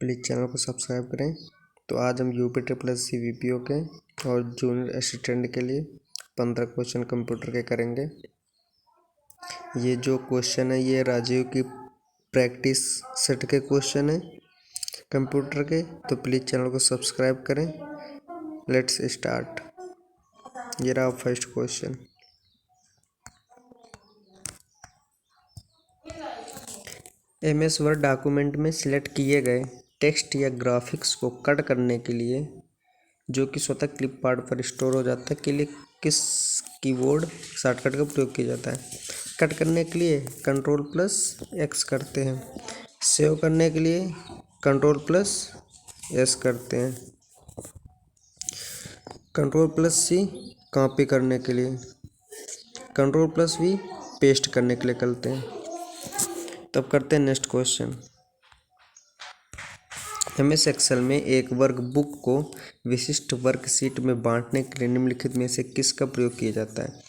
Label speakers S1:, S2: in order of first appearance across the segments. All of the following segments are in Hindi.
S1: प्लीज़ चैनल को सब्सक्राइब करें। तो आज हम UPSC VPO के और जूनियर असिस्टेंट के लिए 15 क्वेश्चन कंप्यूटर के करेंगे। ये जो क्वेश्चन है ये राजीव की प्रैक्टिस सेट के क्वेश्चन है कंप्यूटर के। तो प्लीज़ चैनल को सब्सक्राइब करें। Let's start. ये रहा first question. MS word document में सिलेक्ट किए गए टेक्स्ट या ग्राफिक्स को कट करने के लिए जो कि स्वतः क्लिपबोर्ड पर स्टोर हो जाता है के लिए किस कीबोर्ड शॉर्टकट का प्रयोग किया जाता है। कट करने के लिए Ctrl+X करते हैं। सेव करने के लिए Ctrl+S करते हैं। Ctrl+C कॉपी करने के लिए, Ctrl+V पेस्ट करने के लिए करते हैं। तब करते हैं नेक्स्ट क्वेश्चन। MS एक्सेल में एक वर्कबुक को विशिष्ट वर्कशीट में बांटने के लिए निम्नलिखित में से किसका प्रयोग किया जाता है।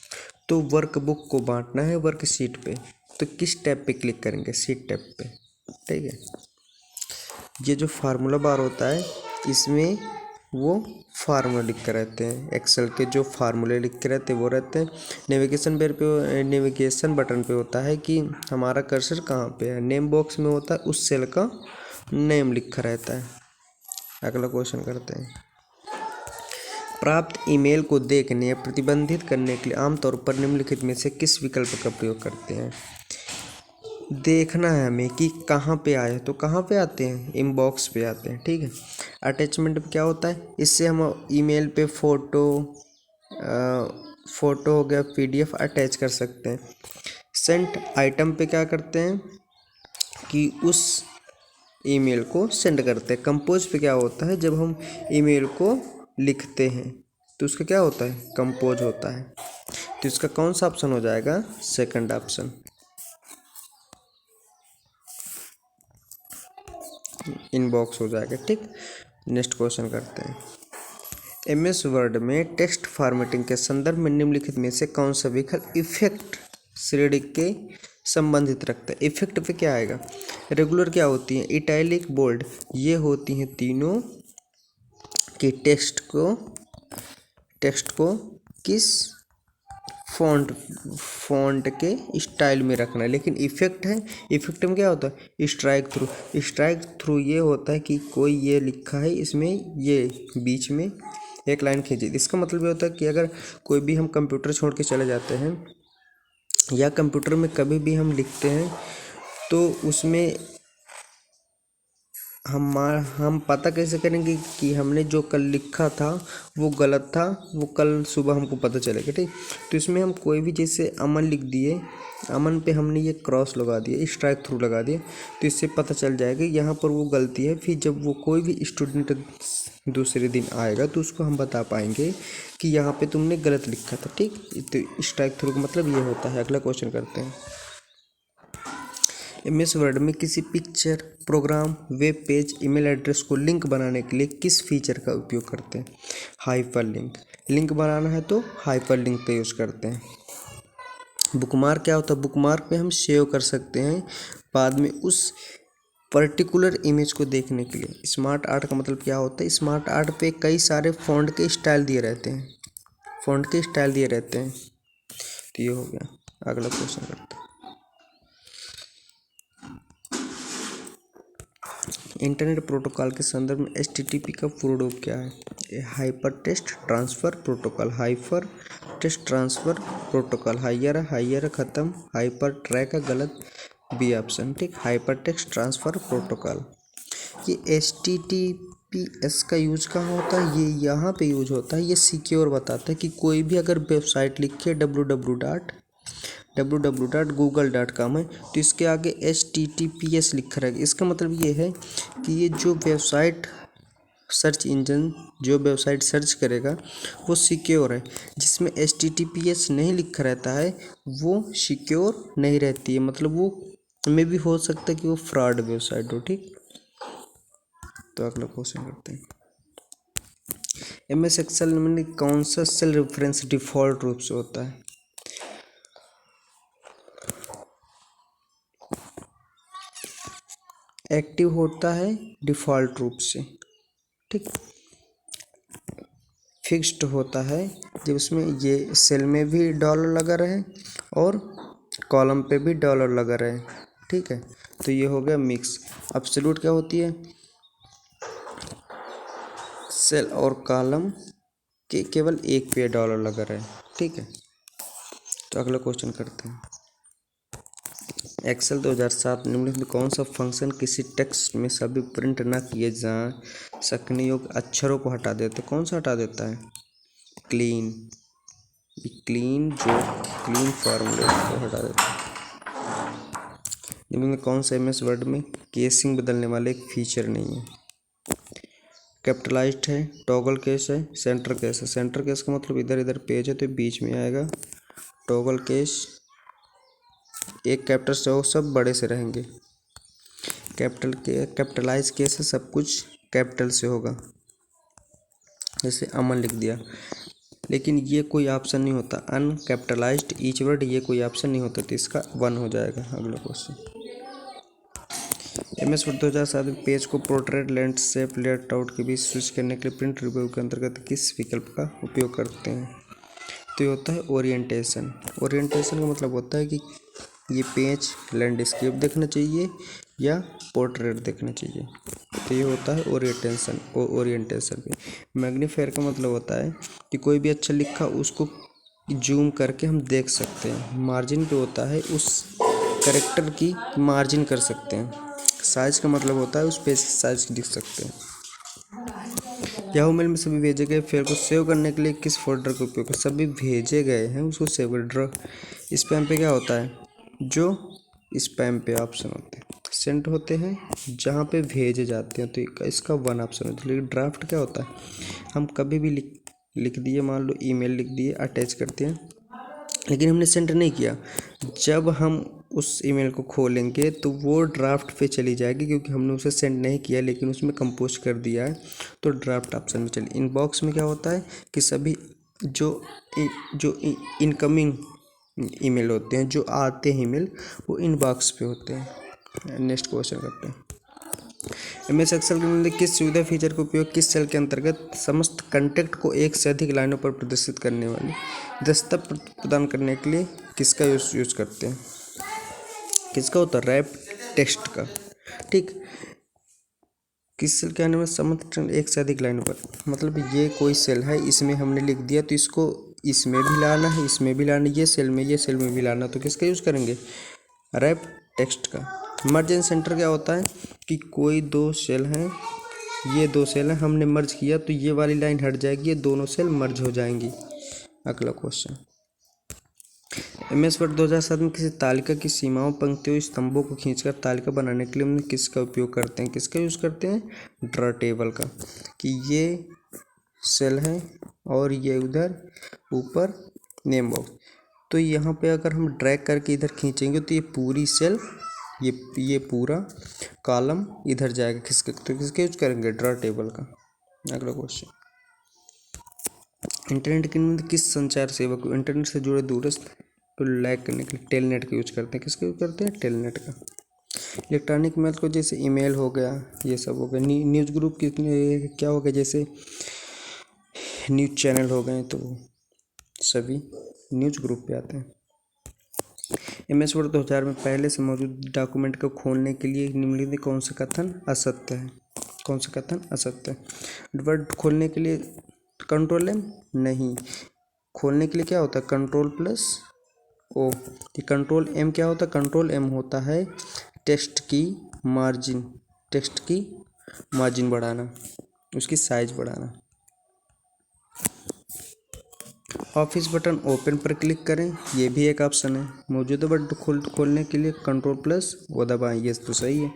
S1: तो वर्कबुक को बांटना है वर्कशीट पे, तो किस टैब पे क्लिक करेंगे, शीट टैब पे। ठीक है। ये जो फार्मूला बार होता है इसमें वो फार्मूला लिख के रहते हैं। एक्सेल के जो फार्मूले लिख के रहते हैं वो रहते हैं। नेविगेशन बटन पे होता है कि हमारा कर्सर कहाँ पे है। नेम बॉक्स में होता है उस सेल का नेम लिखा रहता है। अगला क्वेश्चन करते हैं। प्राप्त ईमेल को देखने या प्रतिबंधित करने के लिए आमतौर पर निम्नलिखित में से किस विकल्प का प्रयोग करते हैं। देखना है हमें कि कहाँ पे आए, तो कहाँ पे आते हैं, इनबॉक्स पे आते हैं। ठीक है। अटैचमेंट पे क्या होता है, इससे हम ईमेल पे फोटो हो गया, PDF अटैच कर सकते हैं। सेंट आइटम पे क्या करते हैं कि उस ईमेल को सेंड करते हैं। कंपोज पे क्या होता है, जब हम ईमेल को लिखते हैं तो उसका क्या होता है, कंपोज होता है। तो इसका कौन सा ऑप्शन हो जाएगा, सेकंड ऑप्शन, इनबॉक्स हो जाएगा। ठीक। नेक्स्ट क्वेश्चन करते हैं। MS वर्ड में टेक्स्ट फॉर्मेटिंग के संदर्भ में निम्नलिखित में से कौन सा विकल्प इफेक्ट श्रेणी के संबंधित रखता है। इफेक्ट पे क्या आएगा, रेगुलर क्या होती है, इटैलिक, बोल्ड, ये होती हैं तीनों कि टेक्स्ट को किस फॉन्ट के स्टाइल में रखना है। लेकिन इफेक्ट है, इफेक्ट में क्या होता है, स्ट्राइक थ्रू ये होता है कि कोई ये लिखा है इसमें, ये बीच में एक लाइन खींची। इसका मतलब ये होता है कि अगर कोई भी हम कंप्यूटर छोड़ के चले जाते हैं या कंप्यूटर में कभी भी हम लिखते हैं तो उसमें हम पता कैसे करेंगे कि हमने जो कल लिखा था वो गलत था, वो कल सुबह हमको पता चलेगा। ठीक। तो इसमें हम कोई भी, जैसे अमन लिख दिए, अमन पे हमने ये क्रॉस लगा दिया, स्ट्राइक थ्रू लगा दिया, तो इससे पता चल जाएगा यहाँ पर वो गलती है। फिर जब वो कोई भी स्टूडेंट दूसरे दिन आएगा तो उसको हम बता पाएंगे कि यहाँ पे तुमने गलत लिखा था। ठीक। तो स्ट्राइक थ्रू का मतलब ये होता है। अगला क्वेश्चन करते हैं। MS वर्ड में किसी picture, program, web page, email address को लिंक बनाने के लिए किस फीचर का उपयोग करते हैं, हाइपरलिंक। लिंक बनाना है तो हाइपरलिंक का यूज़ करते हैं। बुकमार्क क्या होता है, बुकमार्क पे हम सेव कर सकते हैं बाद में उस पर्टिकुलर इमेज को देखने के लिए। स्मार्ट आर्ट का मतलब क्या होता है, स्मार्ट आर्ट पे कई सारे फॉन्ट के स्टाइल दिए रहते हैं, तो ये हो गया। अगला क्वेश्चन करते हैं। इंटरनेट प्रोटोकॉल के संदर्भ में HTTP का पूर्ण रूप क्या है। Hyper text transfer protocol, hyper text transfer protocol. हायर ख़त्म, हाइपर ट्रैक है गलत, बी ऑप्शन। ठीक। Hyper text transfer protocol. ये HTTPS का यूज़ कहाँ होता है, ये यहाँ पे यूज होता है। ये सिक्योर बताता है कि कोई भी अगर वेबसाइट लिखे www.google.com है तो इसके आगे HTTPS लिखा रहेगा। इसका मतलब ये है कि ये जो वेबसाइट सर्च इंजन जो वेबसाइट सर्च करेगा वो सिक्योर है। जिसमें HTTPS नहीं लिखा रहता है वो सिक्योर नहीं रहती है, मतलब वो में भी हो सकता है कि वो फ्रॉड वेबसाइट हो। ठीक। तो अगला क्वेश्चन करते हैं। MS एक्सेल में कौन सा सेल रेफरेंस डिफ़ॉल्ट रूप से होता है। एक्टिव होता है डिफ़ॉल्ट रूप से, ठीक। फिक्स्ड होता है जब उसमें ये सेल में भी डॉलर लगा रहे और कॉलम पे भी डॉलर लगा रहे, ठीक है। तो ये हो गया मिक्स। एब्सोल्यूट क्या होती है, सेल और कॉलम के केवल एक पे डॉलर लगा रहे, ठीक है। तो अगला क्वेश्चन करते हैं। एक्सेल 2007 निम्नलिखित में कौन सा फंक्शन किसी टेक्स्ट में सभी प्रिंट न किए जा सकने योग्य अक्षरों को हटा देता है? कौन सा हटा देता है? क्लीन, क्लीन जो क्लीन फार्मूले को हटा देता है। निम्न में कौन सा एमएस वर्ड में केसिंग बदलने वाले एक फीचर नहीं है? कैपिटलाइज्ड है, टॉगल केस है, सेंटर केस है। सेंटर केस का मतलब इधर इधर पेज है तो बीच में आएगा। टॉगल केस एक कैपिटल से हो, सब बड़े से रहेंगे। कैपिटलाइज केस है, सब कुछ कैपिटल से होगा, जैसे अमन लिख दिया। लेकिन ये कोई ऑप्शन नहीं होता, अनकैपिटलाइज्ड ईच वर्ड, ये कोई ऑप्शन नहीं होता, तो इसका 1 हो जाएगा। अगला क्वेश्चन। एमएस वर्ड 2007 में पेज को पोर्ट्रेट, लैंडस्केप, लेआउट के बीच स्विच करने के लिए प्रिंट रिव्यू के अंतर्गत किस विकल्प का उपयोग करते हैं? तो ये होता है ओरिएंटेशन। ओरिएंटेशन का मतलब होता है कि ये पेज लैंडस्केप देखना चाहिए या पोर्ट्रेट देखना चाहिए, तो ये होता है ओरिएंटेशन। ओरिएंटेशन पे मैग्नीफायर का मतलब होता है कि कोई भी अच्छा लिखा उसको जूम करके हम देख सकते हैं। मार्जिन पे होता है उस कैरेक्टर की मार्जिन कर सकते हैं। साइज का मतलब होता है उस पेज की साइज दिख सकते हैं। याहू मेल में सभी भेजे गए फेल को सेव करने के लिए किस फोल्डर का उपयोग करें? सभी भेजे गए हैं उसको सेव कर। ड्रॉ स्पैम पे क्या होता है? जो स्पैम पे ऑप्शन होते हैं, सेंट होते हैं जहाँ पे भेजे जाते हैं, तो इसका 1 ऑप्शन होता है। लेकिन ड्राफ्ट क्या होता है? हम कभी भी लिख दिए, मान लो ईमेल लिख दिए, अटैच करते हैं, लेकिन हमने सेंड नहीं किया। जब हम उस ईमेल को खोलेंगे तो वो ड्राफ्ट पे चली जाएगी, क्योंकि हमने उसे सेंड नहीं किया लेकिन उसमें कंपोज कर दिया है, तो ड्राफ्ट ऑप्शन में चली। इनबॉक्स में क्या होता है कि सभी जो इनकमिंग ईमेल होते हैं, जो आते हैं ईमेल, वो इनबॉक्स पे होते हैं। नेक्स्ट क्वेश्चन करते हैं। एमएस एक्सेल के किस सुविधा फीचर का उपयोग किस सेल के अंतर्गत समस्त कंटेंट को एक से अधिक लाइनों पर प्रदर्शित करने वाली दस्तावेज प्रदान करने के लिए किसका यूज करते हैं? किसका होता है? रैप टेक्स्ट का, ठीक। किस सेल के आने में समस्त एक से अधिक लाइनों पर, मतलब ये कोई सेल है, इसमें हमने लिख दिया तो इसको इसमें भी लाना है, इसमें भी लाना है, ये सेल में भी लाना, तो किसका यूज़ करेंगे? रैप टेक्स्ट का। मर्ज एंड सेंटर क्या होता है कि कोई 2 सेल हैं, ये 2 सेल हैं, हमने मर्ज किया तो ये वाली लाइन हट जाएगी, ये दोनों सेल मर्ज हो जाएंगी। अगला क्वेश्चन। एमएस वर्ड 2007 में किसी तालिका की सीमाओं, पंक्तियों, स्तंभों को खींचकर तालिका बनाने के लिए हम किसका उपयोग करते हैं? किसका यूज़ करते हैं? ड्रॉ टेबल का। कि ये सेल है और ये उधर ऊपर नेम बॉक्स, तो यहाँ पे अगर हम ड्रैग करके इधर खींचेंगे तो ये पूरी सेल, ये पूरा कॉलम इधर जाएगा खिसके, तो किसके यूज करेंगे? ड्रॉ टेबल का। अगला क्वेश्चन। इंटरनेट के किस संचार सेवा को इंटरनेट से जुड़े दूरस्थ को लैग करने के लिए टेलनेट का यूज करते हैं? किसका यूज करते हैं? टेलनेट का। इलेक्ट्रॉनिक मेल को जैसे ईमेल हो गया, ये सब हो गया। न्यूज़ ग्रुप की क्या हो गया? जैसे न्यूज़ चैनल हो गए, तो सभी न्यूज़ ग्रुप पे आते हैं। एमएस वर्ड 2000 में पहले से मौजूद डॉक्यूमेंट को खोलने के लिए निम्नलिखित कौन सा कथन असत्य है? कौन सा कथन असत्य है? वर्ड खोलने के लिए कंट्रोल एम नहीं, खोलने के लिए क्या होता है? Control plus O. Control M क्या होता है? कंट्रोल एम होता है टेक्स्ट की मार्जिन बढ़ाना, उसकी साइज बढ़ाना। ऑफिस बटन ओपन पर क्लिक करें, ये भी एक ऑप्शन है। मौजूदा वर्ड खोलने के लिए कंट्रोल प्लस वो दबाएं, ये तो सही है।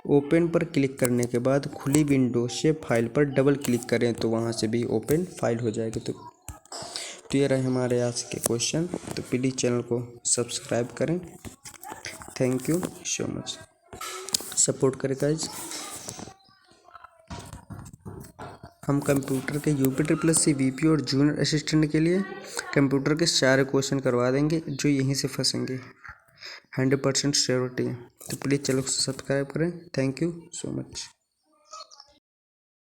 S1: ओपन पर क्लिक करने के बाद खुली विंडो से फाइल पर डबल क्लिक करें तो वहाँ से भी ओपन फाइल हो जाएगी। तो ये रहे हमारे आज के क्वेश्चन। तो प्लीज़ चैनल को सब्सक्राइब करें। Thank you so much, support करें गाइज। हम कंप्यूटर के UPSC VP और जूनियर असिस्टेंट के लिए कंप्यूटर के सारे क्वेश्चन करवा देंगे जो यहीं से फंसेंगे। 100% श्योरिटी है। तो प्लीज़ चैनल को सब्सक्राइब करें। Thank you so much.